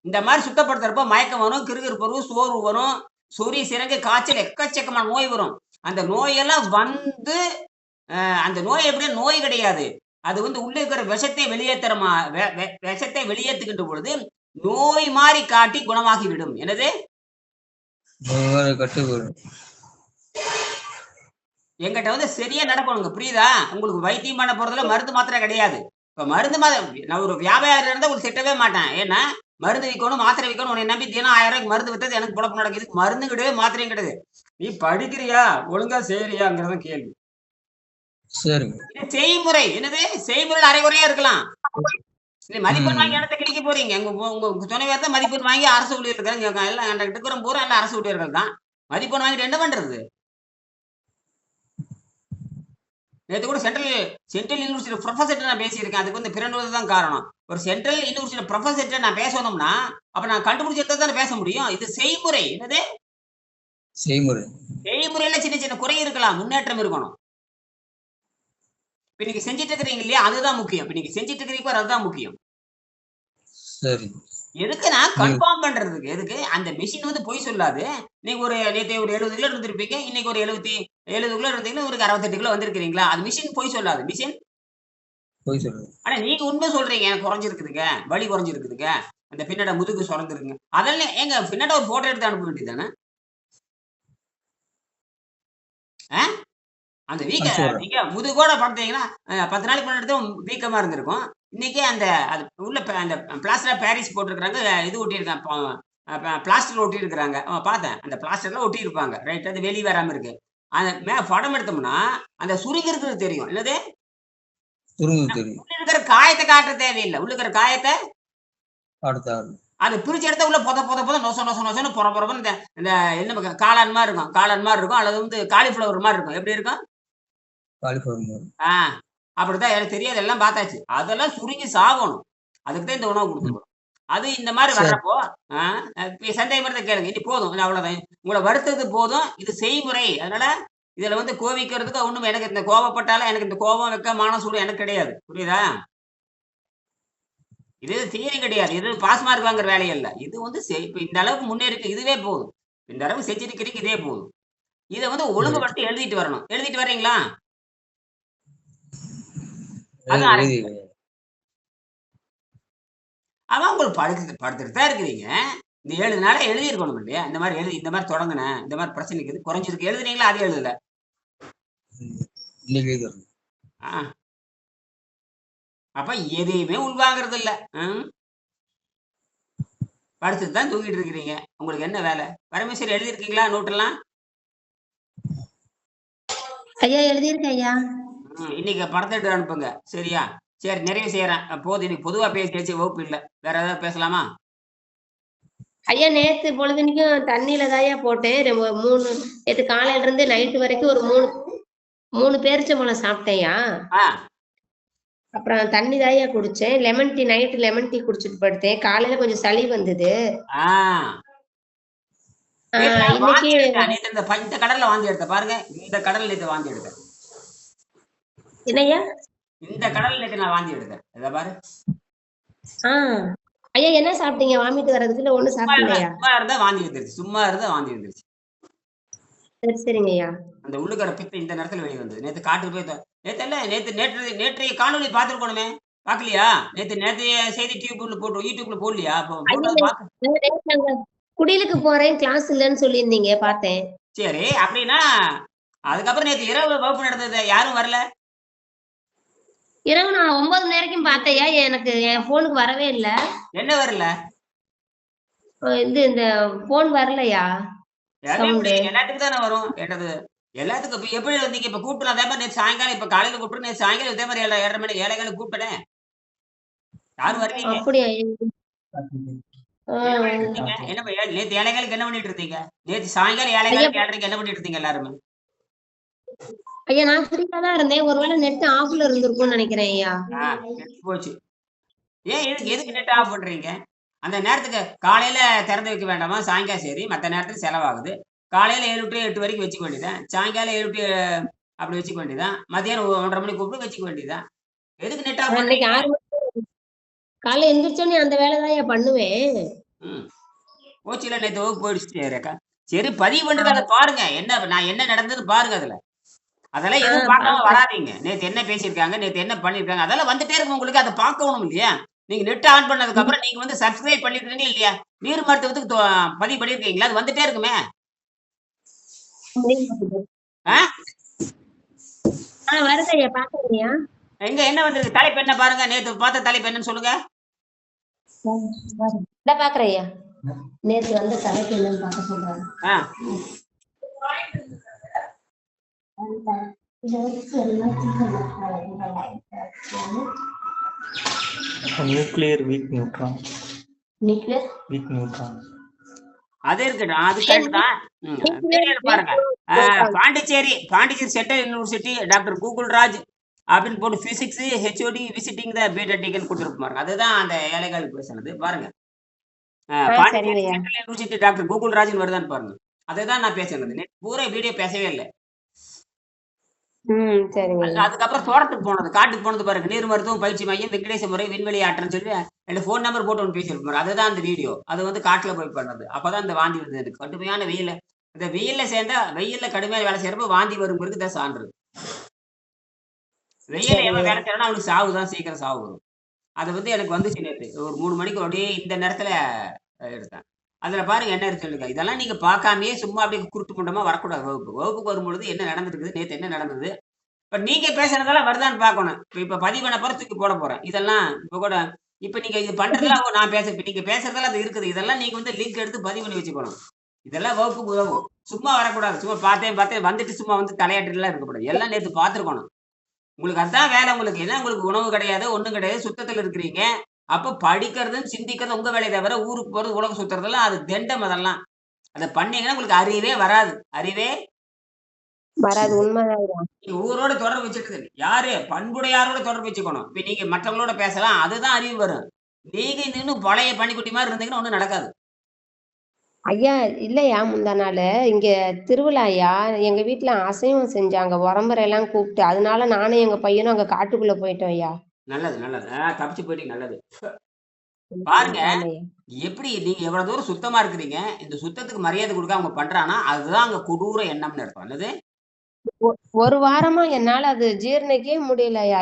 இந்த மாதிரி சுத்தப்படுத்துறப்ப மயக்கம் வரும், கிறுகிறுப்பு வரும், சோர்வு வரும், சொறி சிறங்கு காய்ச்சல் எக்கச்சக்கமான நோய் வரும். அந்த நோயெல்லாம் வந்து அந்த நோய் எப்படியா நோய் கிடையாது. அது வந்து உள்ள இருக்கிற விஷத்தை வெளியேற்றுகின்ற பொழுது நோய் மாதிரி காட்டி குணமாகிவிடும். என்னது? எங்கிட்ட வந்து சரியா நடக்கணுங்க. புரியுதா? உங்களுக்கு வைத்தியம் பண்ண போறதுல மருந்து மாத்திரை கிடையாது. இப்ப மருந்து நான் ஒரு வியாபாரம் இருந்தா ஒரு திட்டவே மாட்டேன். ஏன்னா மருந்து விற்கணும், மாத்திரை விற்கணும். உன்னை நம்பி தினம் 1000 ரூபாய்க்கு மருந்து வித்தது எனக்கு குழப்பம் நடக்குது. மருந்து கிடையாது, மாத்திரையும் கிடையாது. நீ படிக்கிறியா ஒழுங்கா செய்யறியாங்கிறத கேள்வி. இது செய்முறை. என்னது? செய்முறை அரைகுறையா இருக்கலாம். மதிப்பெண் வாங்கி இடத்த கிடைக்க போறீங்க. உங்க துணைவர் தான் மதிப்பெண் வாங்கி அரசு ஊழியர்கள் எல்லாம் பூரா எல்லாம் அரசு ஊழியர்கள் தான். மதிப்பெண் வாங்கிட்டு என்ன பண்றது? நேற்று கூட சென்ட்ரல் யூனிவர்சிட்டி ப்ரொஃபசர்ட்ட நான் பேசியிருக்கேன். அதுக்கு வந்து பிறனுவது தான் காரணம். ஒரு சென்ட்ரல் யூனிவர்சிட்டி ப்ரொஃபசர்ட்ட நான் பேசணும்னா அப்ப நான் கண்டுபிடிச்சதை தானே பேச முடியும். இது செய்முறை. என்னது? செய்முறையில சின்ன சின்ன குறை இருக்கலாம், முன்னேற்றம் இருக்கணும். இப்ப நீங்க செஞ்சிட்டு இருக்கிறீங்க இல்லையா? அதுதான் முக்கியம். இப்ப நீங்க செஞ்சிட்டு இருக்கிறீங்க அதுதான் முக்கியம். சரி. எதுக்குன்னா கன்ஃபார்ம் பண்றதுக்கு. எதுக்கு? அந்த மெஷின் வந்து பொய் சொல்லாது. நீங்க நேத்து ஒரு 70 கிலோ இருந்திருப்பீங்க. இன்னைக்கு ஒரு 70 கிலோ இருந்தீங்கன்னா, ஒரு 68 கிலோ வந்திருக்கிறீங்களா? அது மெஷின் பொய் சொல்லாது. மிஷின் போய் சொல்லுங்க. ஆனா நீங்க உண்மை சொல்றீங்க. எனக்கு குறைஞ்சிருக்குதுங்க. வலி குறைஞ்சிருக்குதுங்க. அந்த பின்னாட முதுகு சுரந்திருக்குங்க. அதெல்லாம் ஏங்க பின்னாட ஒரு ஃபோட்டோ எடுத்து அனுப்ப வேண்டியது தானே? அந்த அனுப்பிச்சு நீங்க முதுகோட பார்த்தீங்கன்னா 10 நாளைக்கு முன்னாடி தான் வீக்கமா இருந்திருக்கும். இன்னைக்கே அது உள்ள அந்த பிளாஸ்டர் ஆஃப் பாரிஸ் போட்டிருக்காங்க. இது ஒட்டியிருக்காங்க. பிளாஸ்டர் ஒட்டியிருக்கிறாங்க. பார்த்தேன். அந்த பிளாஸ்டர்ல ஒட்டியிருப்பாங்க. ரைட். அது வெளிய வராம இருக்கு. அந்த படம் எடுத்தோம்னா, அந்த சுருங்கி இருக்கிறது தெரியும். என்னது? சுருங்கு தெரியும். உள்ள இருக்கிற காயத்த காட்ட தேவையில்ல. உள்ள இருக்கிற காயத்த அடுத்த அது பிரிச்சு எடுத்தா உள்ள பொத நொச நொசன்னு பொறன்னு இந்த என்ன காளான் மாரி இருக்கும். காளான் மாரி இருக்கும். அல்லது வந்து காலிஃப்ளவர் மாரி இருக்கும். எப்படி இருக்கும்? காலிஃப்ளவர். ஆ அப்படித்தான். எனக்கு தெரியாது. எல்லாம் பார்த்தாச்சு. அதெல்லாம் சுருங்கி சாகணும். அதுக்கு தான் இந்த உணவு குடுத்துருக்கோம். அது இந்த மாரி சரி. வர்றப்போ, சந்தேகம் இருந்தா கேளுங்க. இனி போதும். இது அவ்வளவுதான். உங்கள வருத்தது போதும். இது செய்முறை. அதனால இதுல வந்து கோவிக்கிறதுக்கு ஒண்ணும் எனக்கு இந்த கோவப்பட்டாலும் எனக்கு இந்த கோபம், வெட்கம், மானம், சூடு எனக்கு கிடையாது. புரியுதா? இது தியரி கிடையாது. இது பாஸ் மார்க் வாங்குற வேலை இல்ல. இது வந்து இப்ப இந்த அளவுக்கு முன்னேறிருக்கு. இதுவே போதும். இந்த அளவுக்கு செஞ்சிருக்கிறீங்க. இதே போதும். இத வந்து ஒழுங்குபடுத்தி எழுதிட்டு வரணும். எழுதிட்டு வர்றீங்களா? அதான் எழுதி அதான் உங்களுக்கு படுத்துட்டு தான் இருக்கிறீங்க. இந்த 7 நாளா எழுதியிருக்கணும் இல்லையா? இந்த மாதிரி தொடங்குனேன். இந்த மாதிரி பிரச்சனை இருக்குது. குறைஞ்சிருக்கு. எழுதுனீங்களா? அது எழுதல. இன்னைக்கு எழுதி ஆ. அப்ப எதையுமே உள்வாங்கறது இல்ல. படுத்துட்டு தான் தூங்கிட்டு இருக்கிறீங்க. உங்களுக்கு என்ன வேலை? பரமேஸ்வரி எழுதியிருக்கீங்களா நோட்டெல்லாம்? ஐயா எழுதியிருக்கேன் ஐயா. இன்னைக்கு படத்தை எடுத்து அனுப்புங்க. சரியா? சரி, நிறைவு செய்யறேன். போதும். இன்னைக்கு பொதுவா பேசியாச்சு. வகுப்பு இல்ல. வேற ஏதாவது பேசலாமா? ஐயா நேத்து பொழுதுனிக்கும் தண்ணியில தாயா போட்டேன். நேத்து காலையில இருந்து நைட்டு வரைக்கும் ஒரு 3 பேரிச்சம்பழம் சாப்பிட்டேன்யா. ஆ. அப்புறம் தண்ணி தாயா குடிச்சேன். நைட்டு லெமன் டீ குடிச்சிட்டு படுத்தேன். காலையில கொஞ்சம் சளி வந்தது. ஆ. இன்னைக்கு நேத்து இந்த கடல்ல வாந்தி எடுத்த பாருங்க. இந்த கடல் நேத்து வாந்தி எடுத்தேன். என்னய்யா? இந்த கடல் நேத்து நான் வாந்தி எடுத்தேன். இத பாரு. ஐயா என்ன சாப்பிட்டீங்க? வாமிட்டு வர்றதுக்கு இல்ல ஒண்ணு சாப்பிடலையா? சும்மா இருந்தா வாந்தி வந்துருச்சு. சும்மா இருந்தா வாந்தி வந்துருச்சு. சரி சரிங்க ஐயா. அந்த உள்ளுக்கற பித்து இந்த நேரத்துல வெளிய வந்தது. நேத்து காட்டுக்கு போய் நேற்றைய காணொளி பார்த்திருக்கணுமே. பாக்கலையா? நேற்றைய செய்தி யூடியூப்ல போடலையா? குடிலுக்கு போறேன், கிளாஸ் இல்லன்னு சொல்லியிருந்தீங்க, பார்த்தேன். சரி, அப்படின்னா அதுக்கப்புறம் நேத்து இரவு வகுப்பு நடந்தது. யாரும் வரல? இரவு நான் 9 மணி வரைக்கும் பார்த்தேன்யா. எனக்கு என் போனுக்கு வரவே இல்ல. என்ன வரல? இந்த போன் வரலையா? எல்லாத்துக்கும் தானே வரும். கேட்டது எல்லாத்துக்கும். இப்ப எப்படி வந்தீங்க? இப்ப கூப்பிட்டு அதே மாதிரி நேற்று சாயங்காலம், இப்ப காலையில கூப்பிட்டு நேற்று சாயங்காலம் இதே மாதிரி 7:30 மணி 7:15 கூப்பிட்டேன். யாரும் வரலீங்க. அப்படியா? என்ன நேற்று 7:15 என்ன பண்ணிட்டு இருந்தீங்க? நேற்று சாயங்காலம் 7:15 என்ன பண்ணிட்டு இருந்தீங்க எல்லாருமே? ஐயா நான் ஃப்ரீயா தான் இருந்தேன். ஒருவேளை நெட் ஆஃப்ல இருந்திருக்கும்னு நினைக்கிறேன் ஐயா. போச்சு. ஏன் எதுக்கு நெட் ஆஃப் பண்றீங்க? அந்த நேரத்துக்கு காலையில திறந்து வைக்க வேண்டாமா? சாயங்காலம் சரி, மற்ற நேரத்துக்கு செலவாகுது. காலையில 7 to 8 வரைக்கும் வச்சுக்க வேண்டியதான். சாயங்காலம் 7 to அப்படி வச்சுக்க வேண்டியதான். மத்தியானம் 1:30 மணிக்கு கூப்பிட்டு வச்சுக்க வேண்டியதான். எதுக்கு நெட் ஆஃப் பண்றீங்க? காலையில எந்திரிச்சோன்னே அந்த வேலை தான் பண்ணுவேன். போச்சுல, நேற்று வகுப்பு போயிடுச்சு. சரி, பதிவு பண்றது அதை பாருங்க. நான் என்ன நடந்தது பாருங்க. அதெல்லாம் எதுவும் பார்க்காம வராதீங்க. நேத்து என்ன பேசியிருக்காங்க, நேத்து என்ன பண்ணிருக்காங்க, அதெல்லாம் வந்துட்டே இருக்கும். உங்களுக்கு அதை பார்க்கணும் இல்லையா? நீங்க நெட் ஆன் பண்ணதுக்கு அப்புறம் நீங்க வந்து சப்ஸ்கிரைப் பண்ணிருக்கீங்க இல்லையா? நீர் மருத்துவத்துக்கு பதிவு பண்ணிருக்கீங்களா? அது வந்துட்டே இருக்குமே. வருதையா பாக்குறியா? எங்க என்ன வந்திருக்கு? தலைப்பு என்ன பாருங்க. நேத்து பார்த்த தலைப்பு என்னன்னு சொல்லுங்க. பாக்குறையா? நேத்து வந்து தலைப்பு என்னன்னு பார்க்க சொல்றாங்க. Nuclear week neutron. அது இருக்கட்டும். அது கேட்டுதான் பாருங்க. பாண்டிச்சேரி சென்ட்ரல் யூனிவர்சிட்டி டாக்டர் கூகுள்ராஜ் அப்படின்னு போட்டு பிசிக்ஸ் HOD விசிட்டிங் த பீட்டா டிக்கெட் கொடுத்துருப்பாங்க. அதுதான் அந்த ஏழைகளுக்கு பேசுனது. பாருங்க. பாண்டிச்சேரி சென்ட்ரல் யூனிவர்சிட்டி டாக்டர் கூகுள்ராஜ் வருதான்னு பாருங்க. அதுதான் நான் பேசுனது. பூரா வீடியோ பேசவே இல்லை. சரிங்க ஐயா. அதுக்கப்புறம் தோட்டத்துக்கு போனது, காட்டுக்கு போனது பாருங்க. நீர் மருத்துவம் பயிற்சி மையம், வெங்கடேச முறை, விண்வெளி ஆற்றல்னு சொல்லி 2 ஃபோன் நம்பர் போட்டு ஒண்ணு பேசியிருப்போம் பாரு. அதுதான் அந்த வீடியோ. அது வந்து காட்டுல போய் பண்ணது. அப்பதான் இந்த வாந்தி வந்தது எனக்கு. கடுமையான வெயில்ல இந்த வெயில்ல கடுமையா வேலை செய்யறப்ப வாந்தி வருங்கிறதுக்கு இதான் சான்று. வெயில்ல சரிங்க எவன் ஐயா. வேலை செய்யறானோ அவனுக்கு சாவு தான், சீக்கிரம் சாவு வரும். அது வந்து எனக்கு வந்துச்சு நேத்து. ஒரு 3 மணிக்கு அப்படியே இந்த நேரத்துல எடுத்தேன். அதுல பாருங்க என்ன இருக்கு சொல்லுங்க. இதெல்லாம் நீங்க பார்க்காமயே சும்மா அப்படியே குருட்டு முண்டமா வரக்கூடாது வகுப்புக்கு. வகுப்புக்கு வரும்பொழுது என்ன நடந்திருக்குது, நேத்து என்ன நடந்தது? இப்ப நீங்க பேசுறதெல்லாம் வருதான்னு பார்க்கணும். இப்ப பதிவு பண்ண போறேன், தூக்கி போட போறேன். இதெல்லாம் இப்ப கூட இப்ப நீங்க இது பண்றதெல்லாம் நான் இப்ப நீங்க பேசுறதெல்லாம் அது இருக்குது. இதெல்லாம் நீங்க வந்து லிங்க் எடுத்து பதிவு பண்ணி வச்சுக்கணும். இதெல்லாம் வகுப்புக்கு உதவும். சும்மா வரக்கூடாது. சும்மா பார்த்தேன் வந்துட்டு சும்மா வந்து தலையாட்டிலாம் இருக்கக்கூடாது. எல்லாம் நேத்து பார்த்துருக்கணும். உங்களுக்கு அதான் வேலை உங்களுக்கு. ஏன்னா உங்களுக்கு உணவு கிடையாது, ஒண்ணும் கிடையாது. சுத்தத்துல இருக்கிறீங்க. அப்ப படிக்கிறதும், சிந்திக்கிறதும் உங்க வேலைய தவிர, ஊருக்கு போறது, உலகம் சுத்துறதெல்லாம் அது தெண்டம் அதெல்லாம். அத பண்ணீங்கன்னா உங்களுக்கு அறிவே வராது. அறிவே வராது. உண்மைதான் ஐயா. நீங்க ஊரோட தொடர்பு வச்சுட்டு யாரு பண்புடையாரோட தொடர்பு வச்சுக்கணும். இப்ப நீங்க மற்றவங்களோட பேசலாம். அதுதான் அறிவு வரும். நீங்க இன்னும் பழைய பன்னிக்குட்டி மாதிரி இருந்தீங்கன்னா ஒண்ணும் நடக்காது. ஐயா இல்லையா, முந்தா நாள் இங்க திருவிழா ஐயா. எங்க வீட்டுல அசைவம் செஞ்சாங்க, உறம்பறை எல்லாம் கூப்பிட்டு. அதனால நானும் எங்க பையனும் அங்க காட்டுக்குள்ள போயிட்டோம் ஐயா. நல்லது, நல்லது. தப்பிச்சு போயிட்டீங்க நல்லது. பாருங்க, ஆமையா. எப்படி நீங்க எவ்வளவு தூரம் சுத்தமா இருக்கிறீங்க. இந்த சுத்தத்துக்கு மரியாதை கொடுக்காம அவங்க பண்றான்னா, அதுதான் அங்க கொடூர எண்ணம்னு அர்த்தம். என்னது? ஒரு வாரமா என்னால அது ஜீரணிக்கவே முடியல ஐயா.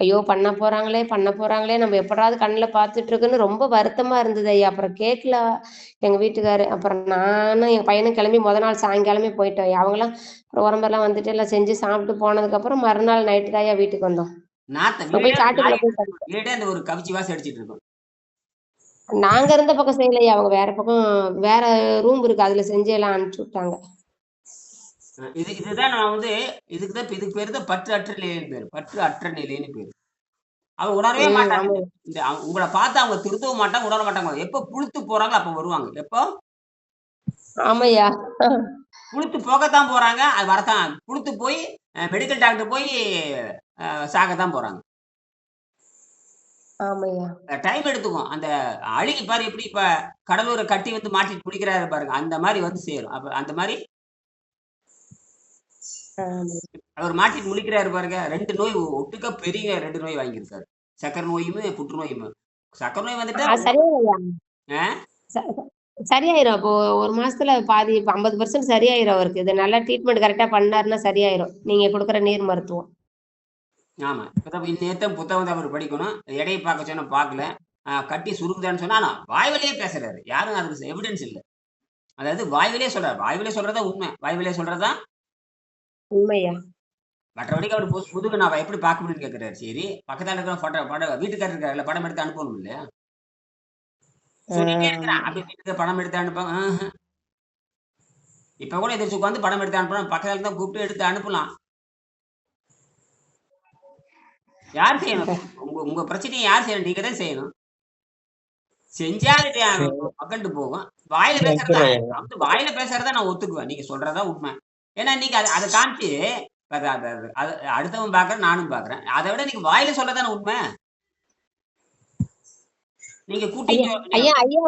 ஐயோ பண்ண போறாங்களே நம்ம எப்படாவது கண்ணுல பாத்துட்டு இருக்குன்னு ரொம்ப வருத்தமா இருந்தது ஐயா. அப்புறம் கேட்கல எங்க வீட்டுக்காரு. அப்புறம் நானும் என் பையனும் கிளம்பி முத நாள் சாயங்காலமே போயிட்டோம் ஐயா. அவங்களாம் அப்புறம் உடம்பெல்லாம் வந்துட்டு எல்லாம் செஞ்சு சாப்பிட்டு போனதுக்கு அப்புறம் மறுநாள் நைட்டு தான் ஐயா வீட்டுக்கு வந்தோம். நாத்த அங்க போய் காட்டுக்குள்ள போய் வீடே அந்த ஒரு கவிச்சி வாசம் அடிச்சிட்டு இருக்கும். நாங்க இருந்த பக்கம் செய்யலையா, அவங்க வேற பக்கம் வேற ரூம் இருக்கு, அதுல செஞ்சு எல்லாம் அனுப்பிச்சு விட்டாங்க. இதுதான் நான் வந்து இதுக்கு பேரு தான் பற்று அற்ற நிலைன்னு பேரு. பற்று அற்ற நிலைன்னு பேரு. அவங்க உணரவே மாட்டாங்க. ஆமா இந்த உங்களை பார்த்து அவங்க திருத்தவும் மாட்டாங்க, உணர மாட்டாங்க. எப்ப புளுத்து போறாங்களோ அப்ப வருவாங்க. எப்போ ஆமையா. புளுத்து போகத்தான் போறாங்க. அது வரத்தான் புளுத்து போய் மெடிக்கல் டாக்டர் போய் சாகத்தான் போறாங்க. ஆமையா. டைம் எடுத்துக்கும். அந்த அழுகி பாரு எப்படி இப்ப கடலூரை கட்டி வந்து மாட்டிட்டு பிடிக்கிறாரு பாருங்க. அந்த மாதிரி வந்து சேரும். அப்ப அந்த மாதிரி அவர் மாட்டிட்டு முழிக்கிறாரு பாருங்க. 2 நோய் ஒட்டுக்க பெரிய 2 நோய் வாங்கியிருக்காரு. சக்கரை நோயும், புற்றுநோயும். சக்கரை நோய் வந்துட்டா சரியாயிரும். சரியாயிரும். அப்போ 1 மாசத்துல பாதி 50% சரியாயிரும் அவருக்கு. இது நல்லா ட்ரீட்மெண்ட் கரெக்டா பண்ணாருன்னா சரியாயிரும், நீங்க கொடுக்குற நீர் மருத்துவம். ஆமா. இப்பதான் நேத்தம் புத்தகம் தான் அவர் படிக்கணும். எடையை பார்க்க சொன்னா பார்க்கல. கட்டி சுருக்குதான்னு சொன்னா ஆனா வாய் வழியே பேசுறாரு. யாரும் அதுக்கு எவிடன்ஸ் இல்ல. அதாவது வாய் வழியே சொல்றாரு. வாய் வழியே சொல்றதா உண்மை. வாய் வழியே சொல்றதா உண்மையா. மற்றபடிக்கு அவர் முதுகு நான் எப்படி பார்க்க முடியும்னு கேட்கிறாரு. சரி, பக்கத்தால இருக்கிற படம் வீட்டுக்காரர் இருக்காருல்ல, படம் எடுத்து அனுப்பணும் இல்லையா? சொல்லிட்டே இருக்கிறான். அப்படி வீட்டுக்கு படம் எடுத்து அனுப்பாங்க. இப்ப கூட எதிர்த்து உட்காந்து படம் எடுத்து அனுப்பணும். பக்கத்துல தான் கூப்பிட்டு எடுத்து அனுப்பலாம். யார் செய்யணும்? உங்க பிரச்சனையை யார் செய்யணும்? நீங்க தான் செய்யணும். செஞ்சா மக்கள்கிட்ட போகும். வாயில பேசுறதா நான் ஒத்துக்குவேன். நீங்க சொல்றதா உண்மை. ஏன்னா நீங்க அதை காமிச்சு அடுத்தவன் பாக்குறேன், நானும் பாக்குறேன். அதை விட நீங்க வாயில சொல்லதானே உண்மை. நீங்க கூட்டி ஐயா ஐயா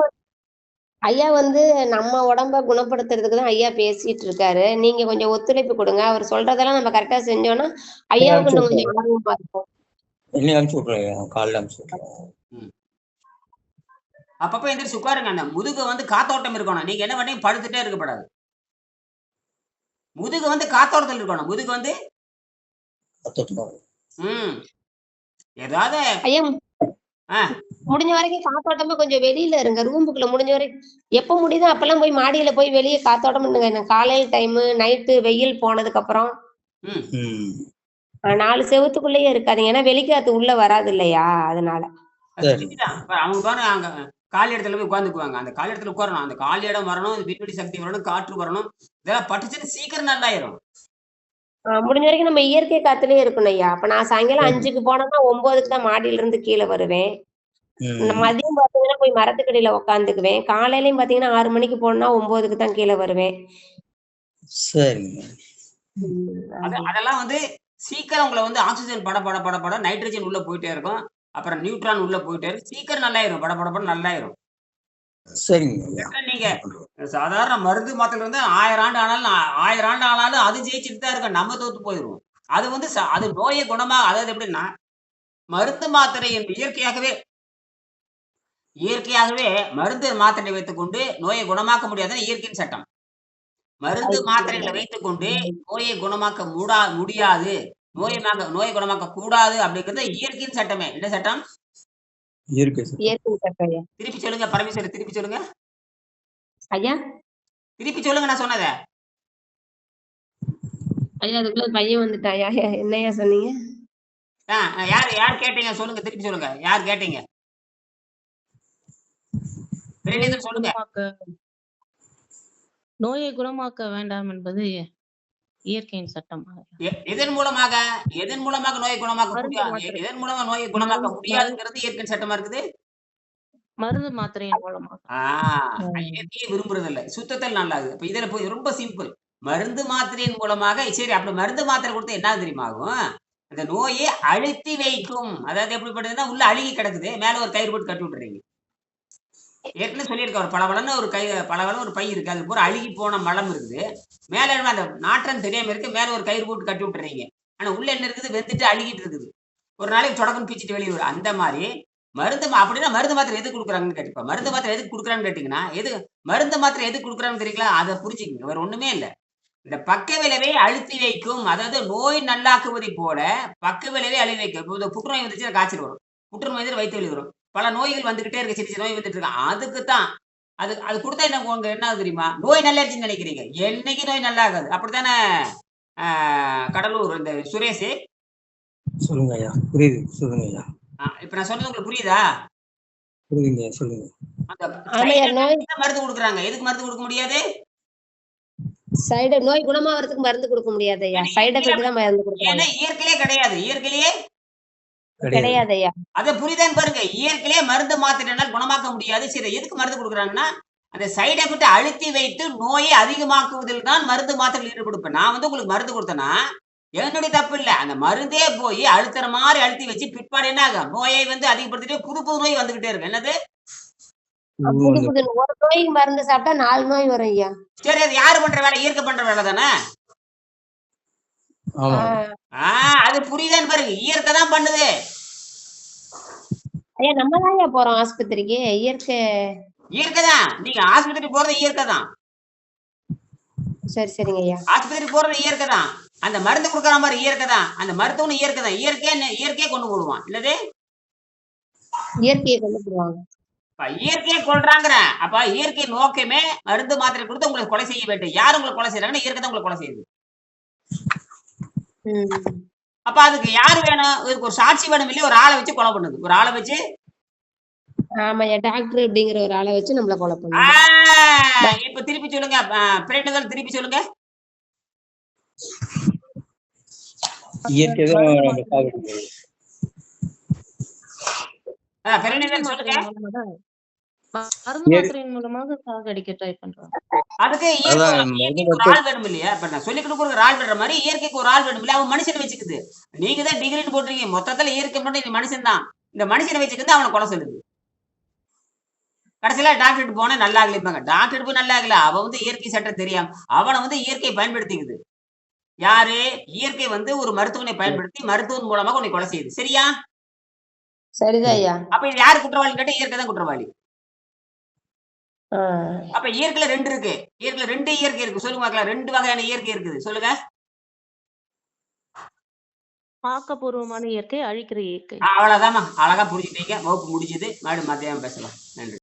ஐயா வந்து நம்ம உடம்ப குணப்படுத்துறதுக்கு தான் ஐயா பேசிட்டு இருக்காரு. நீங்க கொஞ்சம் ஒத்துழைப்பு கொடுங்க. அவர் சொல்றதெல்லாம் நம்ம கரெக்டா செஞ்சோம்னா ஐயாவுக்கு கொஞ்சம் ஆர்வமா இருக்கும். அப்பப்ப எந்திரிச்சு உட்காருங்க. அந்த முதுகு வந்து காத்தோட்டம் இருக்கணும். நீங்க என்ன பண்ணி படுத்துட்டே இருக்கப்படாது. முதுகு வந்து காத்தோட்டத்தில் இருக்கணும். முதுகு வந்து ஏதாவது ஐயா முடிஞ்ச வரைக்கும் காத்தோட்டமா கொஞ்சம் வெளியில இருங்க. ரூமுக்குள்ள முடிஞ்ச வரைக்கும் எப்ப முடியுதோ அப்பெல்லாம் போய் மாடியில போய் வெளியே காத்தோட்டம் பண்ணுங்க. காலையில் டைம், நைட்டு வெயில் போனதுக்கு அப்புறம் 4 செவத்துக்குள்ளேயே இருக்காதீங்க. ஏன்னா வெளிக்காத்து உள்ள வராது இல்லையா, அதனால. அவங்க பாருங்க காலி இடத்துல போய் உட்காந்துக்குவாங்க. அந்த காலி இடத்துல உட்காரணும். அந்த காலி இடம் வரணும், விண்வெளி சக்தி வரணும், காற்று வரணும். இதெல்லாம் பட்டுச்சுன்னு சீக்கிரம் நல்லாயிரும். முடிஞ்ச வரைக்கும் நம்ம இயற்கை காத்துலயே இருக்கணும் ஐயா. அப்ப நான் சாயங்காலம் 5க்கு போனோம்னா 9க்கு தான் மாடியில இருந்து கீழே வருவேன். மதியம் பாத்தீங்கன்னா போய் மரத்துக்கடியில உட்காந்துக்குவேன். காலையிலயும் பாத்தீங்கன்னா 6 மணிக்கு போனா 9க்கு தான் கீழே வருவேன். அதெல்லாம் வந்து சீக்கிரம் உங்களை வந்து ஆக்சிஜன் பட நைட்ரஜன் உள்ள போயிட்டே இருக்கும். அப்புறம் நியூட்ரான் உள்ள போயிட்டே இருக்கு. சீக்கிரம் நல்லாயிரும். பட நல்லாயிரும். நீங்க சாதாரண மருந்து மாத்திரை வந்து 1000 ஆண்டு ஆனாலும் அது ஜெயிச்சுட்டு தான் இருக்க. நம்ம தோத்து போயிடுவோம். அது வந்து அது நோயை அதாவது எப்படின்னா மருந்து மாத்திரை என்று இயற்கையாகவே மருந்து மாத்திரை வைத்துக் கொண்டு நோயை குணமாக்க முடியாதுன்னு இயற்கையின் சட்டம். மருந்து மாத்திரைகளை வைத்துக் கொண்டு நோயை குணமாக்க முடியாது, நோயை குணமாக்க கூடாது அப்படிங்கிறது இயற்கையின் சட்டமே. என்ன சட்டம்? இயற்கை சட்டம் ஐயா. திருப்பி சொல்லுங்க பரமேஸ்வரி, திருப்பி சொல்லுங்க. ஐயா திருப்பி சொல்லுங்க நான் சொன்னத. ஐயா அதுக்குள்ள பையன் வந்துட்டான் ஐயா. என்னையா சொன்னீங்க? யார் கேட்டீங்க? சொல்லுங்க, திருப்பி சொல்லுங்க. யார் கேட்டீங்க? சொல்லுங்க. நோயை குணமாக்க வேண்டாம் என்பது இயற்கையின் சட்டம். எதன் மூலமாக நோயை குணமாக்க முடியாது? எதன் மூலமா நோயை குணமாக்க முடியாதுங்கிறது இயற்கையின் சட்டமா இருக்குது. மருந்து மாத்திரையின் மூலமாக. இயற்கையை விரும்புறது இல்ல, சுத்தத்தில் நல்லா இருக்குது. இப்ப இதுல போய் ரொம்ப சிம்பிள். மருந்து மாத்திரையின் மூலமாக சரி, அப்படி மருந்து மாத்திரை கொடுத்தா என்ன தெரியுமா ஆகும்? அந்த நோயை அழுத்தி வைக்கும். அதாவது எப்படிப்பட்டதுன்னா உள்ள அழுகி கிடக்குது, மேல ஒரு கயிறு போட்டு கட்டி விட்டுறீங்க. ஏற்கனவே சொல்லியிருக்க ஒரு பளபளன்னு ஒரு பை இருக்கு, அது பூரா அழுகி போன மலம் இருக்குது. மேல அந்த நாற்றம் தெரியாம இருக்கு, மேல ஒரு கயிறு போட்டு கட்டி விட்டுறீங்க. ஆனா உள்ள என்ன இருக்குது? வெந்துட்டு அழுகிட்டு இருக்குது. ஒரு நாளைக்கு தொடக்கம் பிச்சுட்டு வெளியே வரும். அந்த மாதிரி அப்படின்னா மருந்து மாத்திரை எதுக்கு கொடுக்குறாங்கன்னு கேட்டுப்பா. மருந்து மாத்திரை எதுக்கு கொடுக்குறான்னு கேட்டீங்கன்னா, மருந்து மாத்திரை எதுக்கு கொடுக்குறான்னு தெரியுங்களா? அதை புரிஞ்சுக்கங்க, வேற ஒண்ணுமே இல்லை. இந்த பக்க விளைவை அழுத்தி வைக்கும். அதாவது நோய் நல்லாக்குவதை போல பக்க விளைவை அழுத்தி வைக்கும். இப்போ புற்றுநோய் வந்துச்சுன்னா காய்ச்சல் வரும், புற்றுநோய் வந்து வயிற்று வலி வரும், பல நோய்கள் வந்துகிட்டே இருக்கு, சின்ன சின்ன நோய் வந்துட்டு இருக்கு. அதுக்கு தான் அது கொடுத்தா என்ன உங்க என்ன தெரியுமா? நோய் நல்லாச்சுன்னு நினைக்கிறீங்க, என்னைக்கு நோய் நல்லா ஆகாது. அப்படித்தானே கடலூர் இந்த சுரேஷ்? சொல்லுங்க ஐயா, புரியுது, சொல்லுங்க ஐயா. இப்ப நான் சொன்னது உங்களுக்கு புரியுதா? புரியுதுங்க, சொல்லுங்க. மருந்து கொடுக்குறாங்க, எதுக்கு மருந்து கொடுக்க முடியாது? நோய் குணமாவதுக்கு மருந்து கொடுக்க முடியாது ஐயா. சைடு எஃபெக்ட் தான் மருந்து கொடுப்பாங்க. இயற்கையிலே கிடையாது, இயற்கையிலேயே கிடையாது ஐயா. அத புரியுதான்னு பாருங்க. இயற்கையிலே மருந்து மாத்திரைனால் குணமாக்க முடியாது. சரி, எதுக்கு மருந்து கொடுக்குறாங்கன்னா அந்த சைடு எஃபெக்ட் அழுத்தி வைத்து நோயை அதிகமாக்குவதில் தான் மருந்து மாத்திரைகள் ஈடுபடுப்பேன். நான் வந்து உங்களுக்கு மருந்து கொடுத்தேன்னா என்னுடைய தப்பு இல்ல. அந்த மருந்தே போய் அழுத்துற மாதிரி அழுத்தி வச்சு பிற்பாடு என்ன ஆகும்? நோயை வந்து அதிகப்படுத்திட்டு புது புது நோய் வந்துகிட்டே இருக்கு. என்னது? ஒரு நோய்க்கு மருந்து சாப்பிட்டா 4 நோய் வரும் ஐயா. சரி, அது யாரு பண்ற வேலை? இயற்கை பண்ற வேலை தானே. அது புரியுதான்னு பாருங்க. இயற்கை தான் பண்ணுது ஐயா. நம்ம தான் போறோம் ஆஸ்பத்திரிக்கு. இயற்கை தான். நீங்க ஆஸ்பத்திரி போறது இயற்கை தான். சரி சரிங்க ஐயா. ஆஸ்பத்திரி போறது இயற்கை தான். அந்த மருந்து கொடுக்கற மாதிரி இயற்கை தான். அந்த மருத்துவம் இயற்கை தான். இயற்கையே கொண்டு போடுவான். இல்லது இயற்கையை கொண்டு போடுவாங்க. இயற்கையை கொள்றாங்க. அப்ப இயற்கை நோக்கமே மருந்து மாத்திரை கொடுத்து உங்களை கொலை செய்ய வேண்டும். யாரு உங்களை கொலை செய்யறாங்கன்னா இயற்கை தான் உங்களை கொலை செய்யுது. அப்ப அதுக்கு யாரு வேணும்? இதுக்கு ஒரு சாட்சி வேணும் இல்லையா? ஒரு ஆளை வச்சு கொலை பண்ணுது. ஒரு ஆளை வச்சு. ஆமாய்யா, டாக்டர் அப்படிங்கிற ஒரு ஆளை வச்சு நம்மள கொலை பண்ணுது. இப்ப திருப்பி சொல்லுங்க பிரேட்டுகள், திருப்பி சொல்லுங்க. இயற்கை தான் சொல்லுங்க. மருந்து மாத்திரையின் மூலமாக சாகடிக்க ட்ரை பண்றாங்க. அதுக்கு இயற்கைக்கு ஒரு ஆள் வேணும் இல்லையா? இப்ப நான் சொல்லிக் கொடுக்க ஒரு ஆள் வேற மாதிரி இயற்கைக்கு ஒரு ஆள் வேணும் இல்லையா? அவன் மனுஷனை வச்சுக்குது. நீங்க தான் டிகிரின்னு போட்டுருக்கீங்க. மொத்தத்துல இயற்கை மட்டும் மனுஷன் தான். இந்த மனுஷனை வச்சுக்கிட்டு அவனை கொலை சொல்லுது. கடைசியில டாக்டர் போனா நல்லா ஆகலிப்பாங்க. டாக்டர் போய் நல்லா ஆகல, அவன் வந்து இயற்கை சட்டம் தெரியாம அவனை வந்து இயற்கையை பயன்படுத்திக்குது. யாரு? இயற்கை வந்து ஒரு மருத்துவனை பயன்படுத்தி மருத்துவன் மூலமாக உன்னை கொலை செய்யுது. சரியா? சரிதான் ஐயா. அப்ப இது யாரு குற்றவாளி கேட்டா இயற்கை தான் குற்றவாளி. அப்ப இயற்கையில 2 இருக்கு. இயற்கையில 2 இயற்கை இருக்கு. சொல்லுங்க பார்க்கலாம். 2 வகையான இயற்கை இருக்குது. சொல்லுங்க. ஆக்கப்பூர்வமான இயற்கை, அழிக்கிற இயற்கை. அவ்வளவுதாம்மா. அழகா புரிஞ்சுட்டீங்க. வகுப்பு முடிஞ்சது. மறுபடியும் மத்தியானம் பேசலாம். நன்றி.